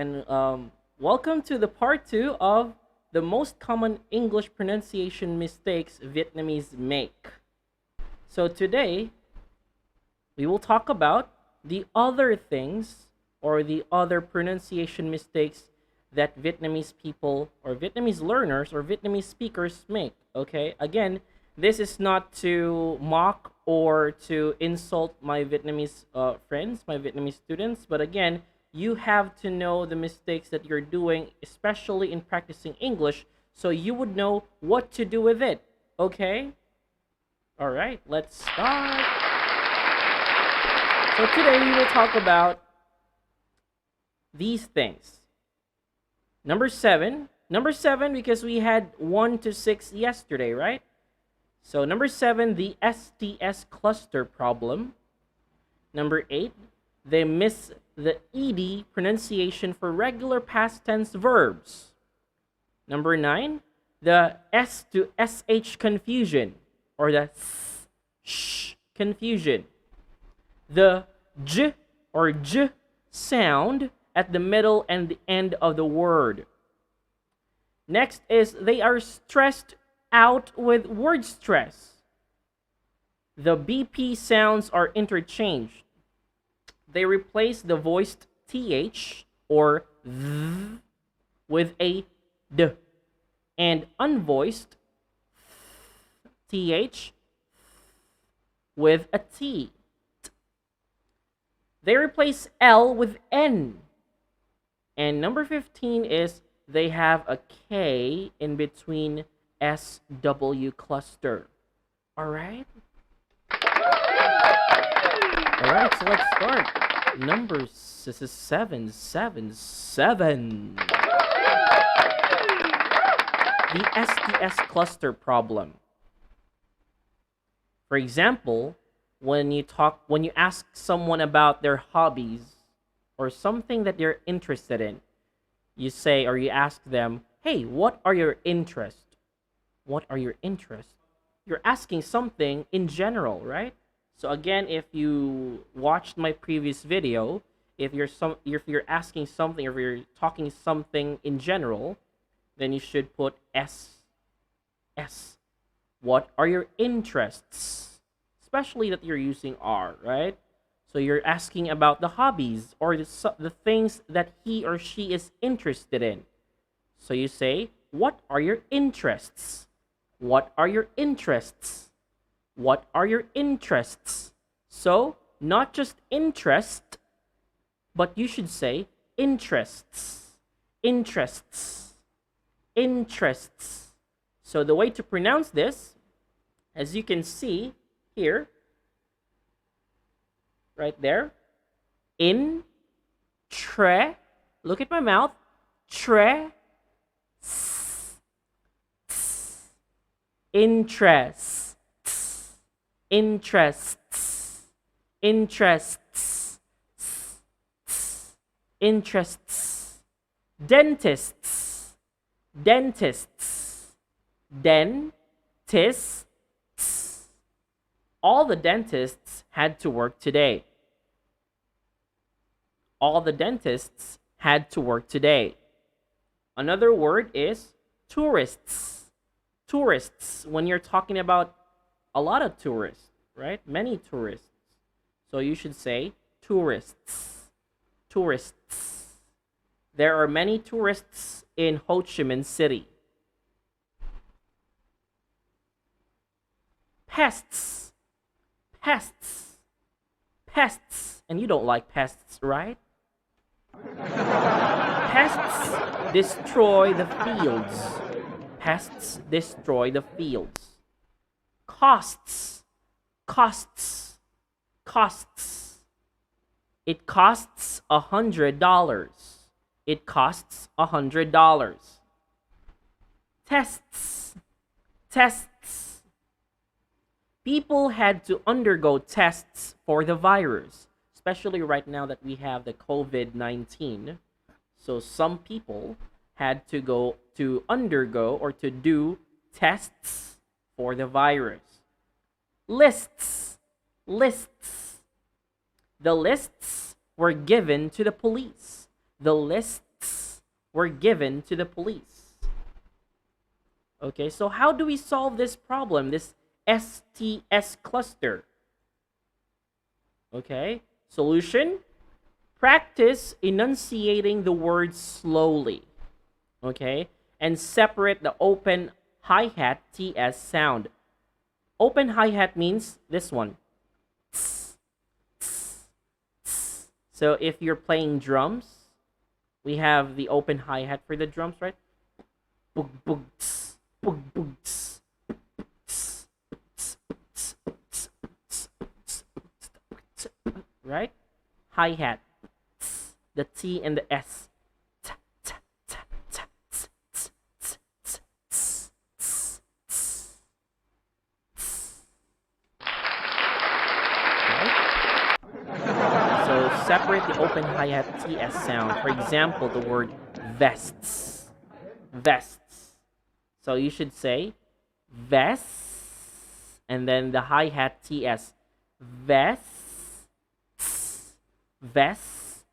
And welcome to the part two of the most common English pronunciation mistakes Vietnamese make. So today we will talk about the other things or the other pronunciation mistakes that Vietnamese people or Vietnamese learners or Vietnamese speakers make. Okay, again, this is not to mock or to insult my Vietnamese friends, my Vietnamese students, but again, you have to know the mistakes that you're doing, especially in practicing English, so you would know what to do with it. Okay? All right, let's start. So today we will talk about these things. Number seven, because we had 1 to 6 yesterday, right? So number 7, the STS Cluster Problem. Number 8, they miss the ED pronunciation for regular past tense verbs. Number 9, the S to SH confusion, or the sh confusion. The J or J sound at the middle and the end of the word. Next is they are stressed out with word stress. The BP sounds are interchanged. They replace the voiced th or th with a d and unvoiced th with a t. They replace L with N. And number 15 is they have a K in between SW cluster. All right? All right, so let's start. Number 777. The STS Cluster Problem. For example, when you ask someone about their hobbies or something that they're interested in, you say or you ask them, "Hey, what are your interests?" What are your interests? You're asking something in general, right? So again, if you watched my previous video, if you're asking something, or if you're talking something in general, then you should put S. What are your interests? Especially that you're using R, right? So you're asking about the hobbies or the things that he or she is interested in. So you say, "What are your interests? What are your interests? What are your interests?" So, not just interest, but you should say interests. Interests. Interests. So the way to pronounce this, as you can see here, right there, look at my mouth, interests, interests, interests, interests, dentists, dentists, dentists. All the dentists had to work today. All the dentists had to work today. Another word is tourists. Tourists, when you're talking about a lot of tourists, right? Many tourists. So you should say tourists. Tourists. There are many tourists in Ho Chi Minh City. Pests. Pests. Pests. And you don't like pests, right? Pests destroy the fields. Pests destroy the fields. Costs. Costs. Costs. It costs $100. It costs $100. Tests. Tests. People had to undergo tests for the virus, especially right now that we have the COVID-19. So some people had to undergo or to do tests for the virus. Lists. Lists. The lists were given to the police. The lists were given to the police. Okay, so how do we solve this problem, this STS cluster? Okay, solution: practice enunciating the words slowly. Okay, and separate the open hi-hat TS sound. Open hi-hat means this one. So if you're playing drums, we have the open hi-hat for the drums, right? Boog, boog, tss, boog, boog, tss, tss, tss, tss, tss, tss, tss, right? Hi-hat. The T and the S. Separate the open hi-hat TS sound. For example, the word vests. Vests. So you should say vests and then the hi-hat TS. Vests. Vests.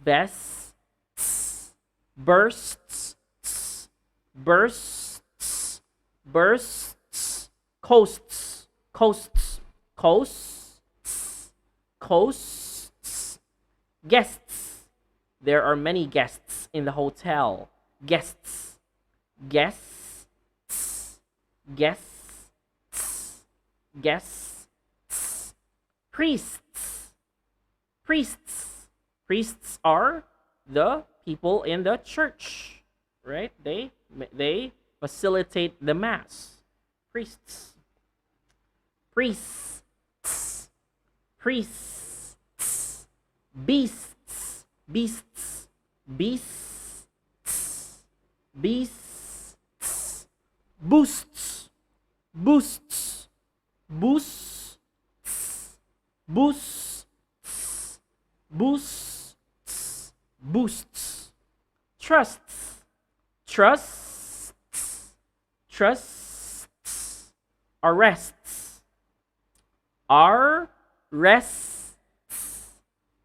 Vests. Bursts. Bursts. Bursts. Coasts. Coasts. Coasts. Hosts, guests. There are many guests in the hotel. Guests, guests, guests, guests. Priests, priests. Priests are the people in the church, right? They facilitate the mass. Priests, priests, priests. Beasts, beasts, beasts, beasts, boosts, boosts, boosts, boosts, boosts, boosts, trusts, trusts, trusts, arrests, arrests,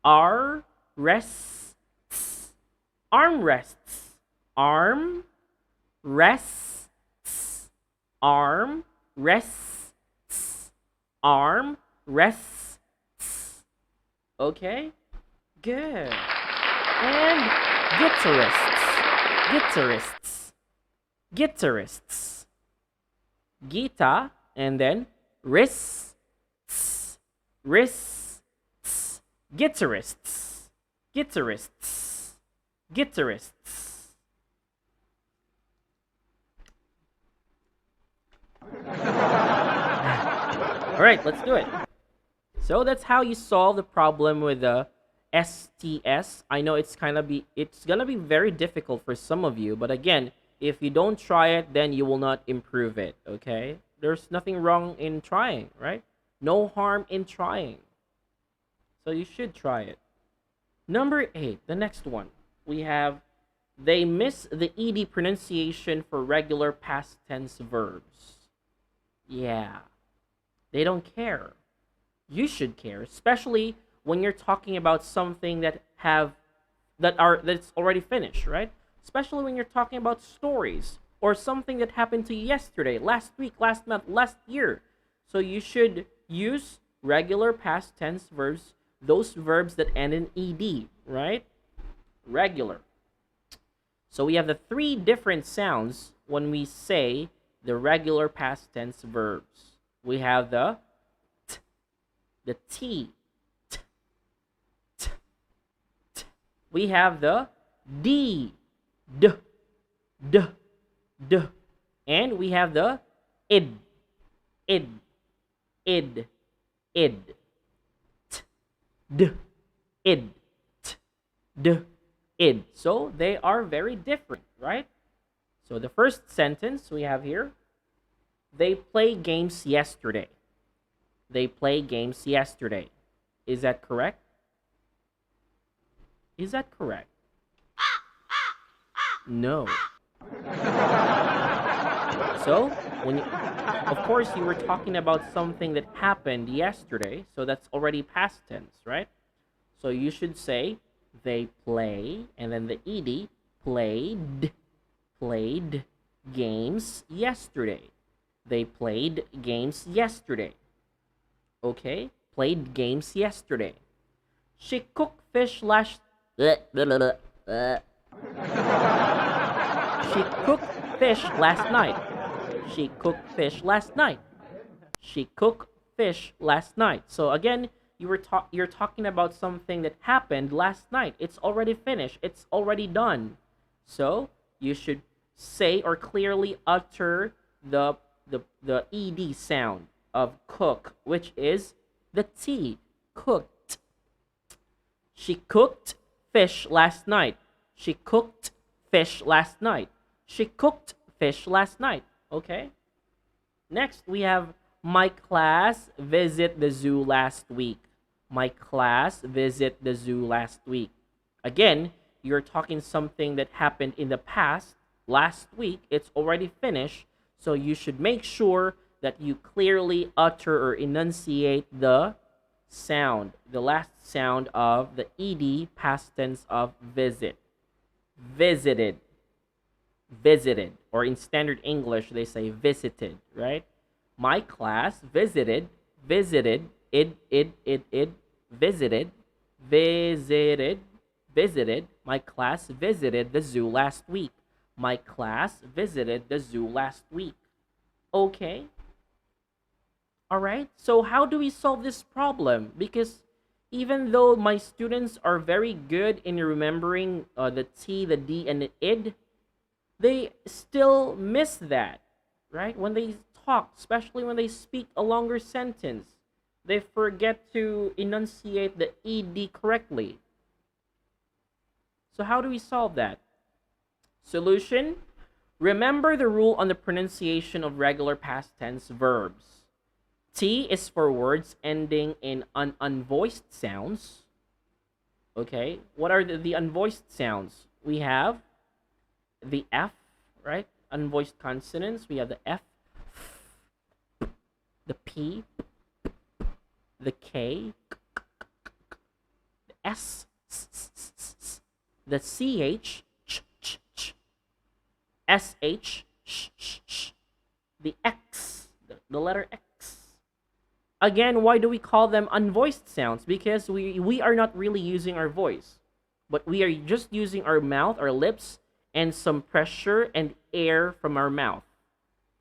arrests, armrests, arm rests, arm rests, arm rests. Okay, good. And guitarists, guitarists, guitarists. Gita and then wrists, wrists. Guitarists, guitarists, guitarists. All right, let's do it. So that's how you solve the problem with the STS. I know it's gonna be very difficult for some of you, but again, if you don't try it, then you will not improve it. Okay? There's nothing wrong in trying, right? No harm in trying. So you should try it. Number 8, the next one. We have, they miss the ED pronunciation for regular past tense verbs. Yeah. They don't care. You should care, especially when you're talking about something that's already finished, right? Especially when you're talking about stories or something that happened to you yesterday, last week, last month, last year. So you should use regular past tense verbs, those verbs that end in ed, right? Regular. So we have the 3 different sounds when we say the regular past tense verbs. We have the t, the t, t, t, t. We have the d, d, d, d. And we have the id, id, id, id. D, id, t, d, id. So they are very different, right? So the first sentence we have here, they play games yesterday. They play games yesterday. Is that correct? Is that correct? No. So, of course, you were talking about something that happened yesterday, so that's already past tense, right? So you should say, They play, and then the ed, played games yesterday. They played games yesterday. Okay? Played games yesterday. She cooked fish last She cooked fish last night. She cooked fish last night. She cooked fish last night. So again, you're talking about something that happened last night. It's already finished. It's already done. So you should say or clearly utter the ed sound of cook, which is the T, cooked. She cooked fish last night. She cooked fish last night. She cooked fish last night. Okay? Next, we have my class visit the zoo last week. My class visit the zoo last week. Again, you're talking something that happened in the past, last week. It's already finished. So you should make sure that you clearly utter or enunciate the sound, the last sound of the ed past tense of visit. Visited. Visited. Or in standard English, they say visited, right? My class visited, visited, visited, visited. My class visited the zoo last week. My class visited the zoo last week. Okay? All right? So how do we solve this problem? Because even though my students are very good in remembering the T, the D, and the id, they still miss that, right? When they talk, especially when they speak a longer sentence, they forget to enunciate the ed correctly. So how do we solve that? Solution: remember the rule on the pronunciation of regular past tense verbs. T is for words ending in unvoiced sounds. Okay, what are the unvoiced sounds? We have the F, right? Unvoiced consonants. We have the F, the P, the K, the S, the CH, SH, the X, the letter X. Again, why do we call them unvoiced sounds? Because we are not really using our voice, but we are just using our mouth, our lips, and some pressure and air from our mouth.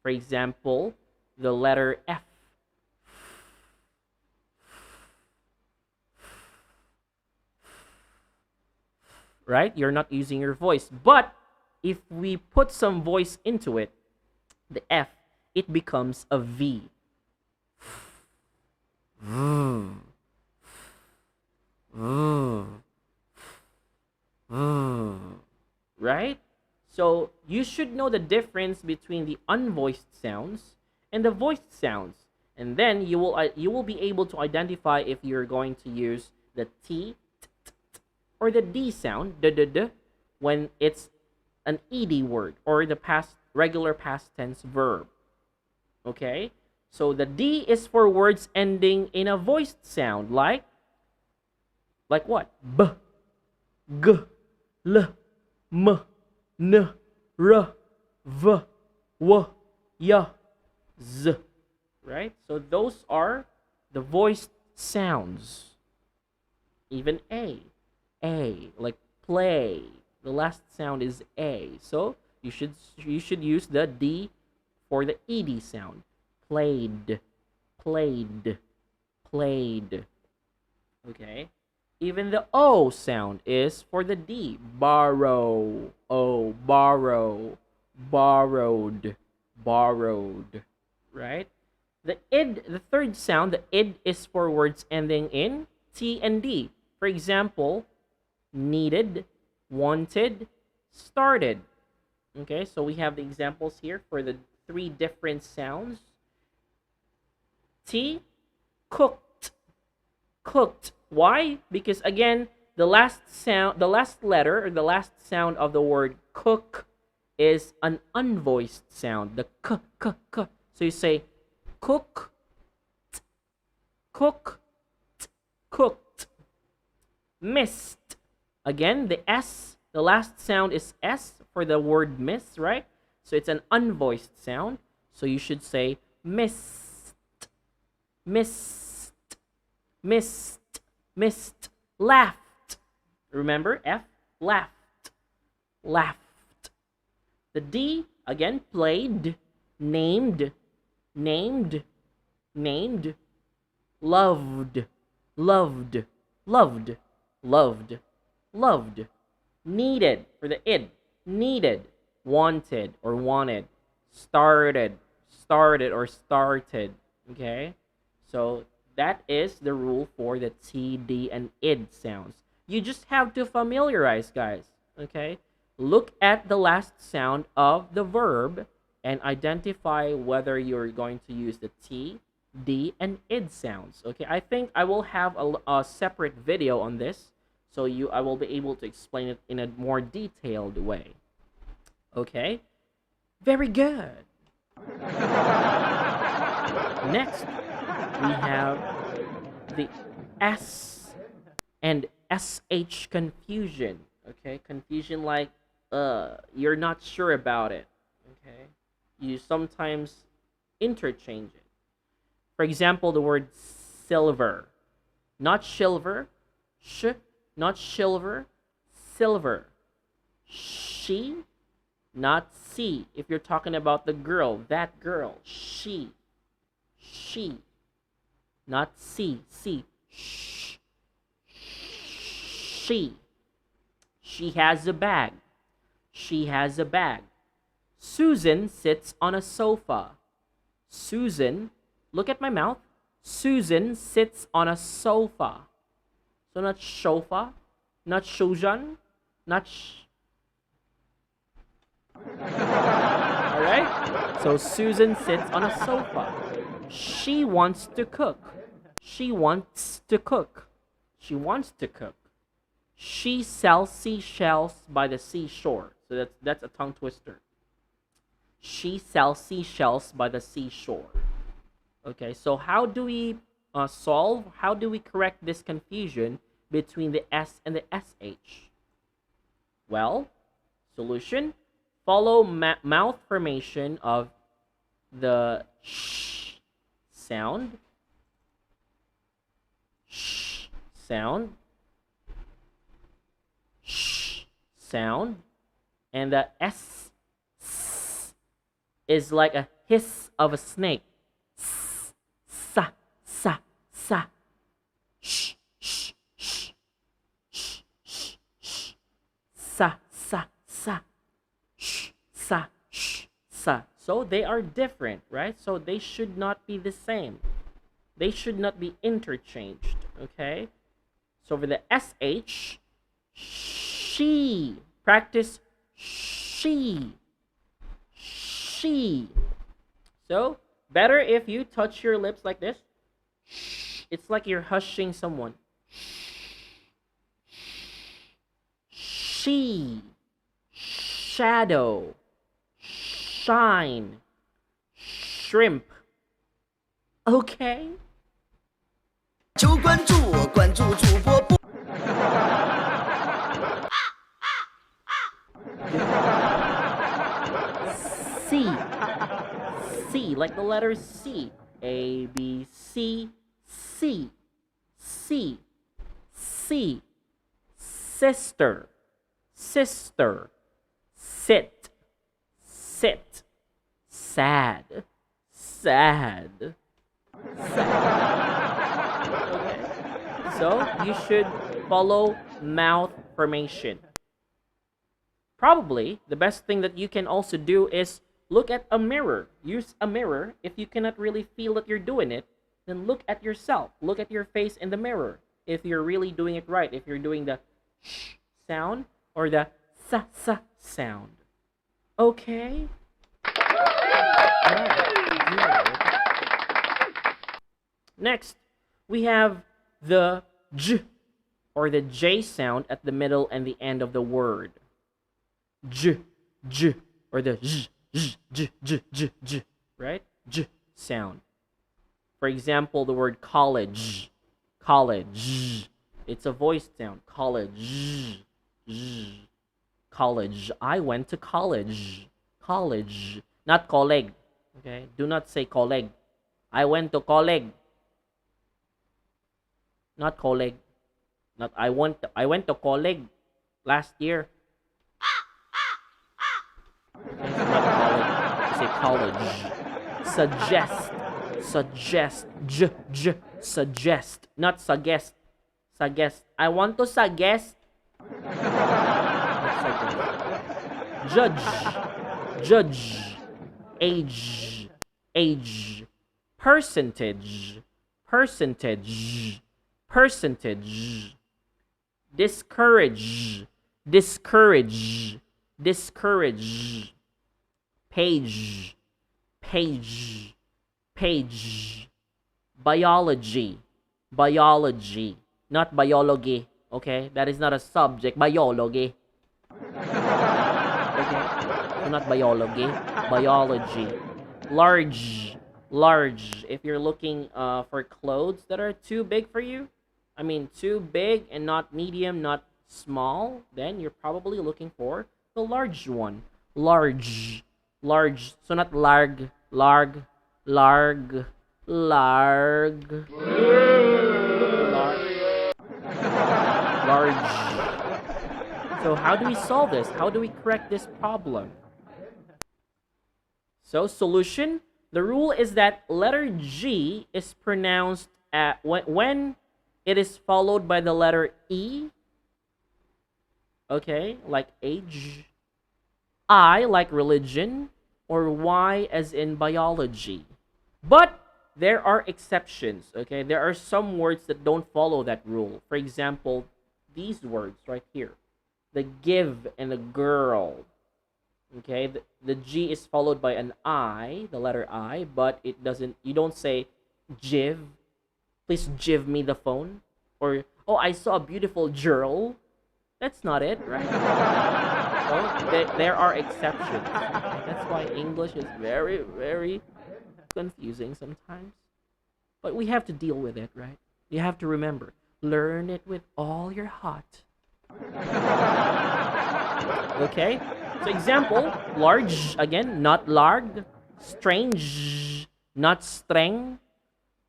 For example, the letter F. Right? You're not using your voice. But if we put some voice into it, the F, it becomes a V. Right? So you should know the difference between the unvoiced sounds and the voiced sounds. And then you will be able to identify if you're going to use the T or the D sound, when it's an ed word or the regular past tense verb. Okay? So the D is for words ending in a voiced sound, like what? B, G, L, M, N, R, V, W, Y, Z. Right? So those are the voiced sounds. Even A, like play. The last sound is A. So you should use the D for the ed sound. Played, played, played. Okay? Even the O sound is for the D. Borrow, O, borrow, borrowed, borrowed. Right? The id, the third sound, the id is for words ending in T and D. For example, needed, wanted, started. Okay, so we have the examples here for the three different sounds. T, cooked, cooked. Why? Because again, the last letter or the last sound of the word cook is an unvoiced sound, the k. So you say cook, cook, cooked. Missed, Again, the S, the last sound is S for the word miss, right? So it's an unvoiced sound. So you should say missed, missed, missed, missed, laughed. Remember, F, laughed, laughed. The D, again, played, named, named, named, loved, loved, loved, loved, loved. Needed for the id, needed, wanted or wanted, started, started or started. Okay, so that is the rule for the T, D, and id sounds. You just have to familiarize, guys. Okay, look at the last sound of the verb and identify whether you're going to use the T, D, and id sounds. Okay, I think I will have a separate video on this, so I will be able to explain it in a more detailed way. Okay, very good. Next, we have the S and SH confusion. Okay, confusion like you're not sure about it. Okay, you sometimes interchange it. For example, the word silver, not silver, not silver, silver. She, not C. If you're talking about the girl, that girl, she, not C, she. She has a bag. She has a bag. Susan sits on a sofa. Susan, look at my mouth. Susan sits on a sofa. So not sofa, not Susan, not Alright? So Susan sits on a sofa. She wants to cook. She wants to cook. She wants to cook. She sells seashells by the seashore. So that's a tongue twister. She sells seashells by the seashore. Okay, so how do we how do we correct this confusion between the S and the SH? Well, solution, follow mouth formation of the sh sound, sh sound, sh sound, and the S is like a hiss of a snake. Sa, sa, sa. Sh, sh, sh. Sh, sh, sh. Sa, sa, sa. Sh, sa, sh, sa. So they are different, right? So they should not be the same. They should not be interchanged, okay? So for the SH, she. Practice she. She. So, better if you touch your lips like this. It's like you're hushing someone. She. Shadow. Shine. Shrimp. Okay? 求关注，关注主播不。 C. C, like the letter C. A, B, C, C. C. C. Sister. Sister. Sit. Sit. Sad. Sad. Okay. So you should follow mouth formation. Probably the best thing that you can also do is look at a mirror. Use a mirror. If you cannot really feel that you're doing it, then look at yourself. Look at your face in the mirror. If you're really doing it right, if you're doing the sh sound or the sa sa sound. Okay? Next, we have the j or the J sound at the middle and the end of the word. J, j, or the j, j, j, j, j, j, right? J sound. For example, the word college. College. It's a voiced sound. College. College. I went to college. College. Not colleague. Okay? Do not say colleague. I went to colleague. Not colleague. Not I went to colleague last year. Okay, so not colleague. You say college. Suggest. Suggest. Suggest. Not suggest. Suggest. I want to suggest. Not suggest. Judge. Judge. Age. Age. Percentage. Percentage. Percentage. Discourage. Discourage. Discourage. Page. Page. Page. Biology. Biology. Not biology. Okay? That is not a subject. Biology. Okay? So not biology. Biology. Large. Large. If you're looking for clothes that are too big for you, I mean too big and not medium, not small, then you're probably looking for the large one. Large. Large. So not larg. Larg. Larg. Larg. Large. So how do we solve this? How do we correct this problem? So solution, the rule is that letter G is pronounced when it is followed by the letter E. Okay, like age. I like religion, or Y as in biology. But there are exceptions, okay? There are some words that don't follow that rule. For example, these words right here. The give and the girl. Okay, the G is followed by an I, the letter I, but it doesn't, you don't say jiv. Please give me the phone. Or, oh, I saw a beautiful girl. That's not it, right? So there are exceptions. Okay? That's why English is very, very confusing sometimes. But we have to deal with it, right? You have to remember, learn it with all your heart. Okay? So example, large, again, not larg. Strange, not streng.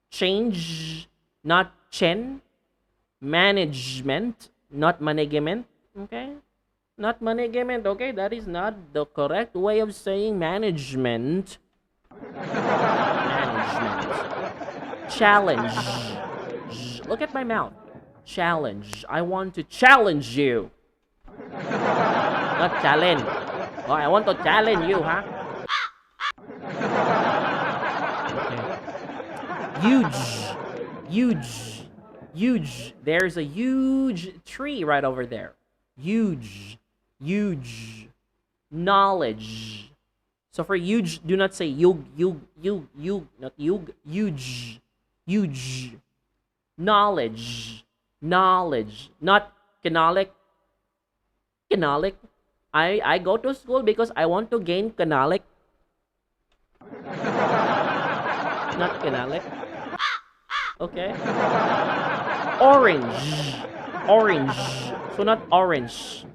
Change, not chen. Management, not management. Okay? Not management, okay? That is not the correct way of saying management. Management. Challenge. Look at my mouth. Challenge. I want to challenge you. Not challenge. Oh, I want to challenge you, huh? Okay. Huge. Huge. Huge. There's a huge tree right over there. Huge. Huge. Knowledge. So for huge, do not say yug, not yug, huge. Huge. Knowledge. Knowledge. Not canolic. Canolic. I go to school because I want to gain canolic. Not canolic. Okay. Orange. Orange. So not orange.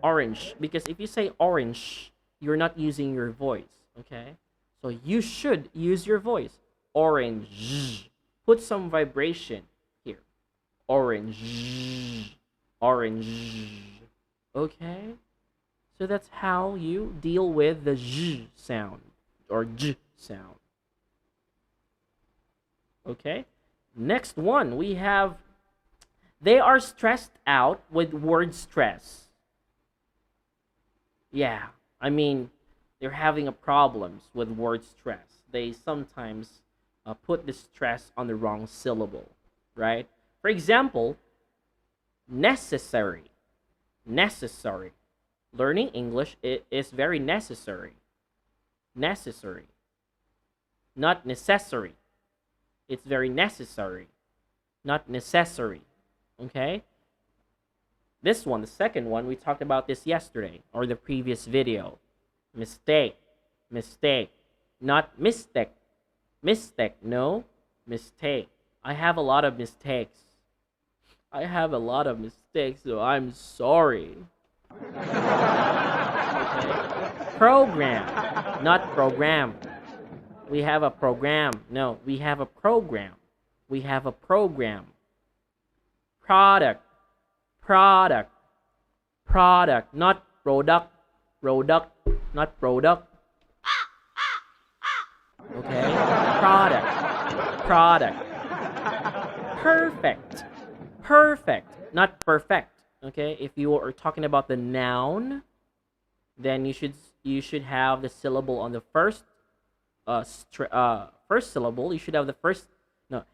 Orange. Because if you say orange, you're not using your voice. Okay. So you should use your voice. Orange. Put some vibration here. Orange. Orange. Okay. So that's how you deal with the Z sound or J sound. Okay. Next one, we have they are stressed out with word stress. Yeah, I mean, they're having a problems with word stress. They sometimes put the stress on the wrong syllable, right? For example, necessary. Necessary. Learning English is very necessary. Necessary. Not necessary. It's very necessary. Not necessary. Okay? This one, the second one, we talked about this yesterday or the previous video. Mistake. Mistake. Not mistake. Mistake. No. Mistake. I have a lot of mistakes. I have a lot of mistakes, so I'm sorry. Okay? Program, not program. We have a program. No, we have a program. We have a program. Product, product, product, not product. Product, not product. Okay? Product, product. Perfect, perfect, not perfect. Okay? If you are talking about the noun, then you should have the syllable on the first first syllable. You should have the first no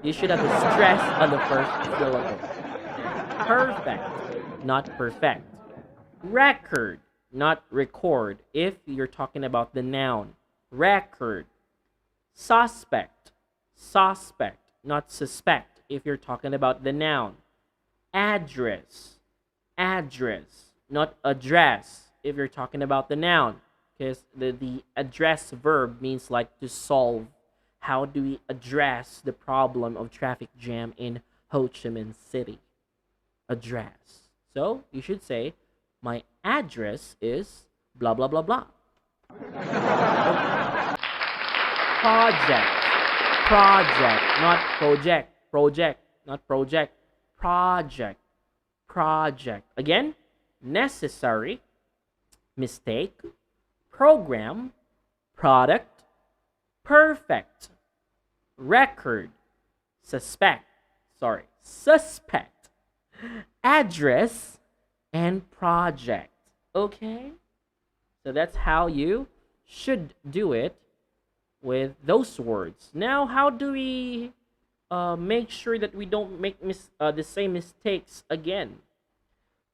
you should have the stress on the first syllable. Okay? Perfect, not perfect. Record, not record. If you're talking about the noun, record. Suspect, suspect, not suspect. If you're talking about the noun, address, address, not address. If you're talking about the noun, because the address verb means like to solve. How do we address the problem of traffic jam in Ho Chi Minh City? Address. So you should say, my address is blah blah blah blah. Okay. Project, project, not project. Project, not project. Project, project. Again, necessary, mistake, program, product, perfect, record, suspect, address, and project. Okay? So that's how you should do it with those words. Now, how do we make sure that we don't make the same mistakes again?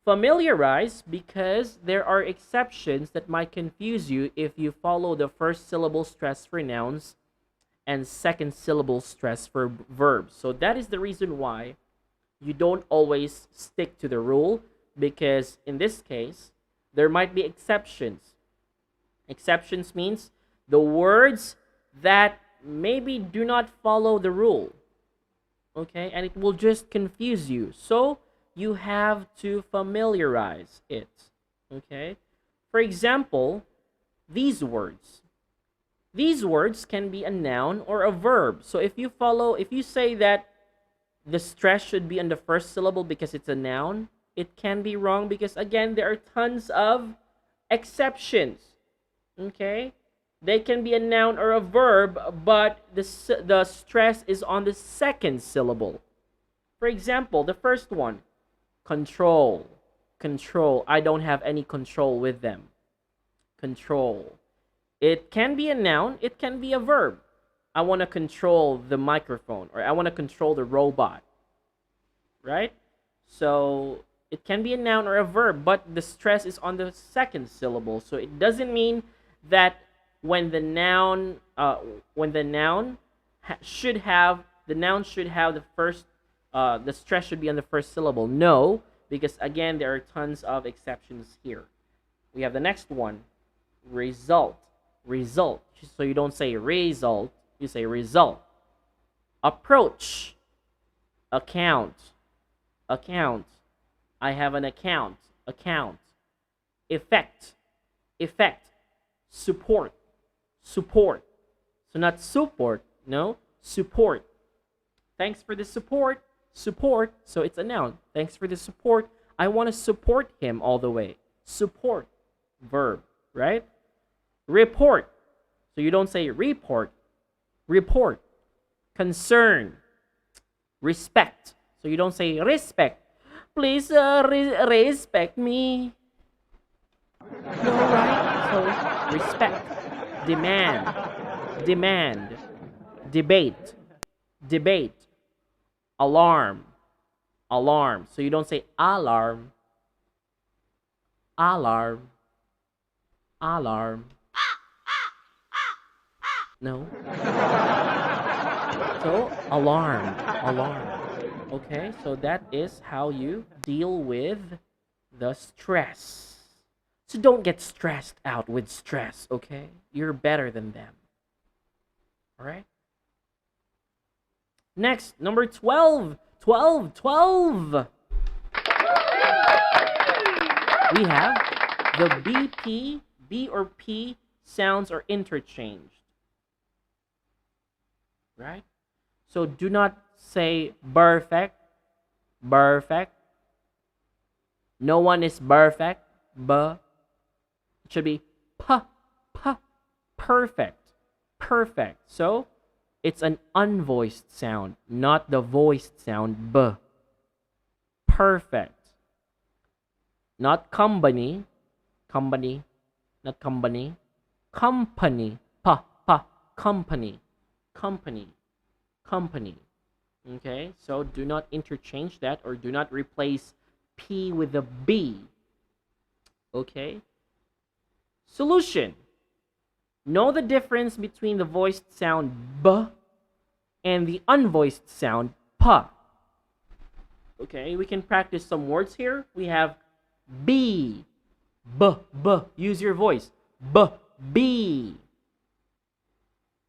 Familiarize, because there are exceptions that might confuse you if you follow the first syllable stress for nouns and second syllable stress for verbs. So that is the reason why you don't always stick to the rule, because in this case, there might be exceptions. Exceptions means the words that maybe do not follow the rule. Okay? And it will just confuse you. So you have to familiarize it. Okay? For example, these words. These words can be a noun or a verb. So if you say that the stress should be on the first syllable because it's a noun, it can be wrong, because again, there are tons of exceptions. Okay? They can be a noun or a verb, but the stress is on the second syllable. For example, the first one, control. Control. I don't have any control with them. Control. It can be a noun, it can be a verb. I want to control the microphone, or I want to control the robot. Right? So it can be a noun or a verb, but the stress is on the second syllable. So it doesn't mean that when the noun should have the first the stress should be on the first syllable. No, because again, there are tons of exceptions here. We have the next one, result. Result. So you don't say result, you say result. Approach. Account. Account. I have an account. Account. Effect. Effect. Support. Support. So not support, no, support. Thanks for the support. Support. So it's a noun. Thanks for the support. I want to support him all the way. Support. Verb, right? Report. So you don't say report. Report. Concern. Respect. So you don't say respect. Please respect me. No, right? So respect. Demand. Demand. Debate. Debate. Alarm. Alarm. So you don't say alarm. Alarm. Alarm. No. So alarm. Alarm. Okay, so that is how you deal with the stress. So don't get stressed out with stress, okay? You're better than them. All right? Next, number 12. 12. 12. we have the BP, B or P sounds are interchanged. Right? So do not say perfect, perfect. No one is perfect, but it should be p, perfect, perfect. So it's an unvoiced sound, not the voiced sound, b. Perfect. Not company, company, not company, company, company, company, company. Okay, so do not interchange that or do not replace P with a B. Okay. Solution. Know the difference between the voiced sound B and the unvoiced sound P. Okay, we can practice some words here. We have B, B, B. Use your voice. B, B.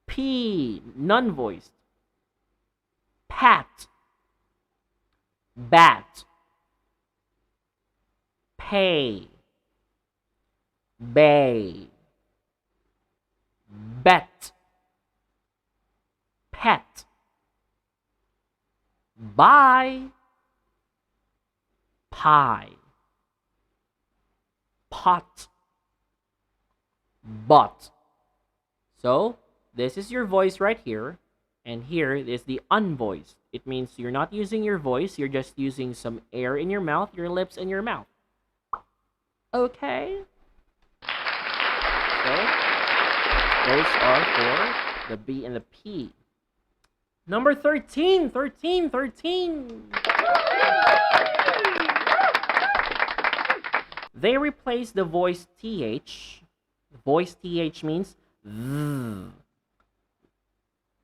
P, non-voiced. Pat, bat. Pay, bay. Bet, pet. Buy, pie. Pot, bought. So this is your voice right here, and here is the unvoiced. It means you're not using your voice, you're just using some air in your mouth, your lips, and your mouth. Okay? So those are for the B and the P. Number 13, 13, 13. They replace the voice TH. Voice TH means z,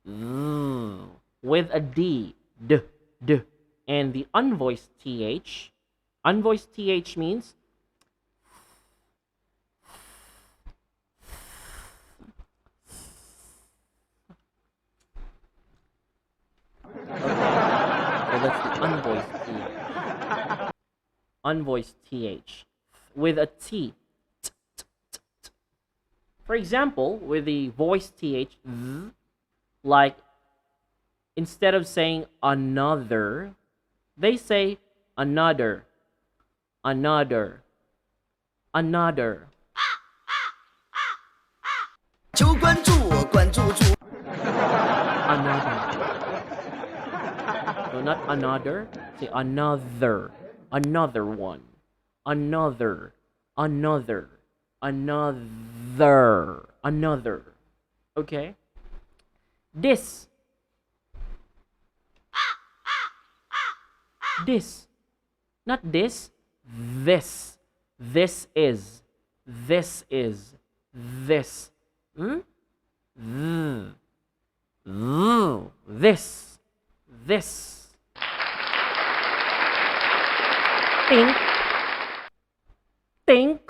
z, with a D, D, D. And the unvoiced TH, unvoiced TH means so that's the unvoiced TH. Unvoiced TH with a T. For example, with the voice TH, like instead of saying another, they say another, another, another. 求关注我，关注主。 Another. So not another, say another, another one, another, another, another, another. Okay? This. This. Not this. This. This is. This is. This. This. This. Think. Think.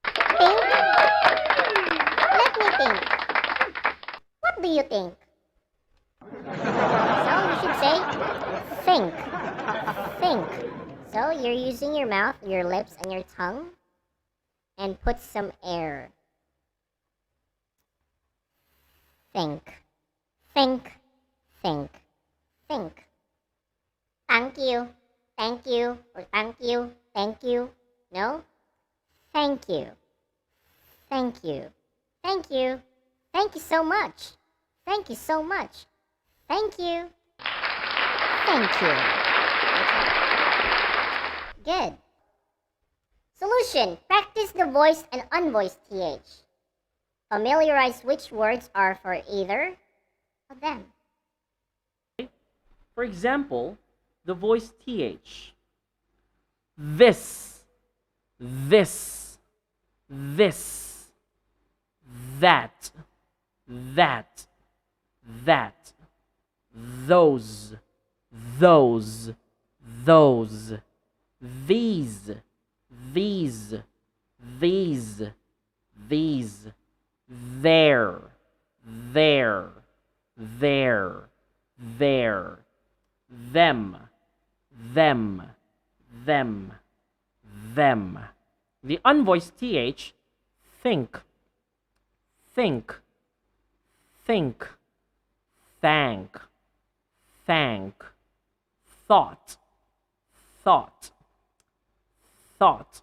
Think? Let me think. What do you think? So you should say think. Think. So you're using your mouth, your lips, and your tongue and put some air. Think. Think. Think. Think. Thank you. Thank you. Or thank you. Thank you. No? Thank you. Thank you. Thank you. Thank you so much. Thank you so much. Thank you. Thank you. Okay. Good. Solution. Practice the voiced and unvoiced TH. Familiarize which words are for either of them. For example, the voice TH. This, this, this, that, that, that, those, those, those, these, these, these, these, there, there, there, there, them, them, them, them. The unvoiced th, think, think, think, thank, thank, thought, thought, thought.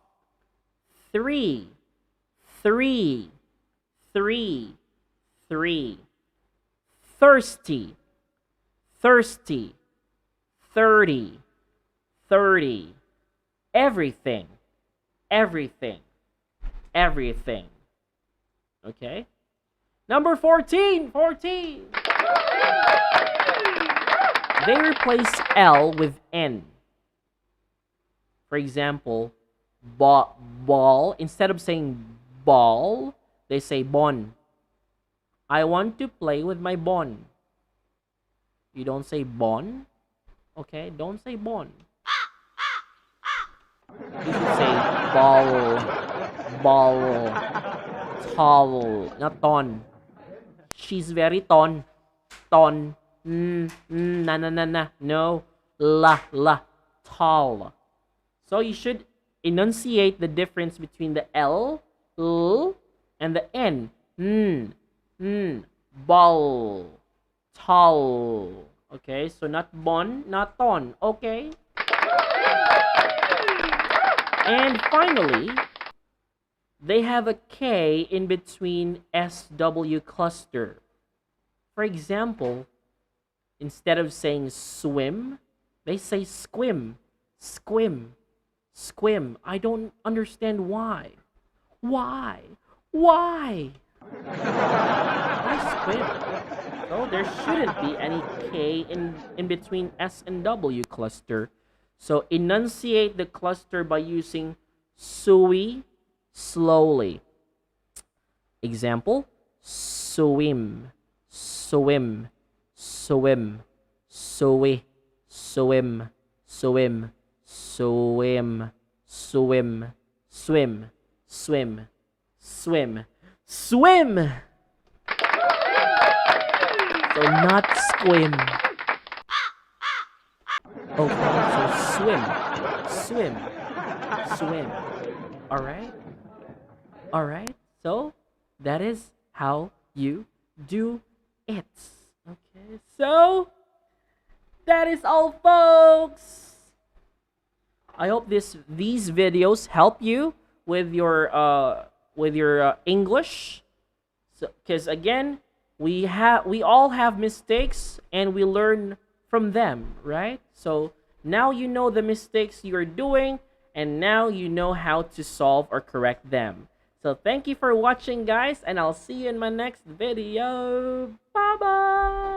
Three, three, three, three. Thirsty, thirsty, 30, 30. Everything, everything, everything. Okay? Number 14, 14. They replace L with N. For example, ball, instead of saying ball, they say bon. I want to play with my bon. You don't say bon. Okay, don't say bon. You should say ball, ball, tall, not ton. She's very ton, ton, na na na na. No, la, tall. So you should enunciate the difference between the L, and the N. Ball, tall. Okay, so not bon, not ton. Okay. And finally, they have a K in between SW cluster. For example, instead of saying swim, they say squim, squim, squim. I don't understand why. Why? Why? Why squim? So there shouldn't be any K in between S and W cluster. So enunciate the cluster by using sui slowly. Example, swim, swim, swim, sui, swim, swim, swim, swim, swim, swim, swim, swim. So not squim. Okay, so swim, swim, swim. Alright? Alright, so that is how you do it. Okay, so that is all, folks. I hope these videos help you with your English. So, because again, we all have mistakes and we learn from them, right? So now you know the mistakes you're doing, and now you know how to solve or correct them. So thank you for watching, guys, and I'll see you in my next video. Bye bye.